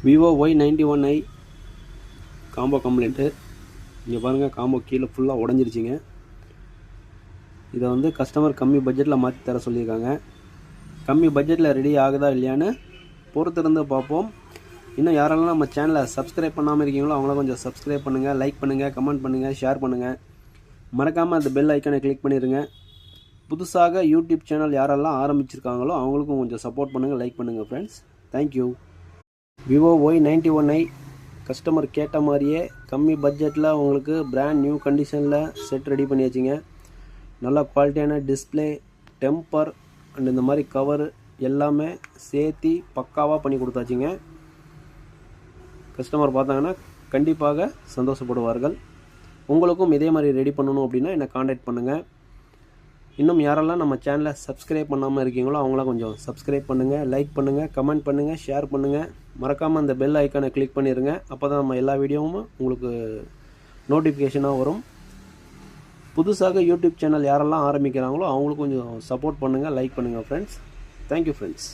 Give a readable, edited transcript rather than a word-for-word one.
Vivo Y91i combo complaint. இங்கே பாருங்கள், combo கீழே ஃபுல்லாக உடஞ்சிருச்சிங்க. இதை வந்து கஸ்டமர் கம்மி பட்ஜெட்டில் மாற்றி தர சொல்லியிருக்காங்க. கம்மி பட்ஜெட்டில் ரெடி ஆகுதா இல்லையான்னு பொறுத்திருந்து பார்ப்போம். இன்னும் யாரெல்லாம் நம்ம சேனலை சப்ஸ்கிரைப் பண்ணாமல் இருக்கீங்களோ அவங்கள கொஞ்சம் சப்ஸ்கிரைப் பண்ணுங்கள், லைக் பண்ணுங்கள், கமெண்ட் பண்ணுங்கள், ஷேர் பண்ணுங்கள். மறக்காமல் அந்த பெல் ஐக்கனை கிளிக் பண்ணிடுங்க. புதுசாக யூடியூப் சேனல் யாரெல்லாம் ஆரம்பிச்சிருக்காங்களோ அவங்களுக்கும் கொஞ்சம் சப்போர்ட் பண்ணுங்கள், லைக் பண்ணுங்கள் friends. Thank you. Vivo Y91i customer கேட்ட மாதிரியே கம்மி பட்ஜெட்டில் உங்களுக்கு பிராண்ட் நியூ கண்டிஷனில் செட் ரெடி பண்ணியாச்சுங்க. நல்ல குவாலிட்டியான டிஸ்பிளே, டெம்பர் அண்ட் இந்த மாதிரி கவர் எல்லாமே சேர்த்தி பக்காவாக பண்ணி கொடுத்தாச்சுங்க. கஸ்டமர் பார்த்தாங்கன்னா கண்டிப்பாக சந்தோஷப்படுவார்கள். உங்களுக்கும் இதே மாதிரி ரெடி பண்ணணும் அப்படின்னா என்னை காண்டாக்ட் பண்ணுங்கள். இன்னும் யாரெல்லாம் நம்ம சேனலை சப்ஸ்கிரைப் பண்ணாமல் இருக்கீங்களோ அவங்களாம் கொஞ்சம் சப்ஸ்கிரைப் பண்ணுங்கள், லைக் பண்ணுங்கள், கமெண்ட் பண்ணுங்கள், ஷேர் பண்ணுங்கள். மறக்காமல் அந்த பெல் ஐக்கானை கிளிக் பண்ணிடுங்க. அப்போ தான் நம்ம எல்லா வீடியோவும் உங்களுக்கு நோட்டிஃபிகேஷனாக வரும். புதுசாக யூடியூப் சேனல் யாரெல்லாம் ஆரம்பிக்கிறாங்களோ அவங்களுக்கும் கொஞ்சம் சப்போர்ட் பண்ணுங்கள், லைக் பண்ணுங்கள் ஃப்ரெண்ட்ஸ். Thank you friends.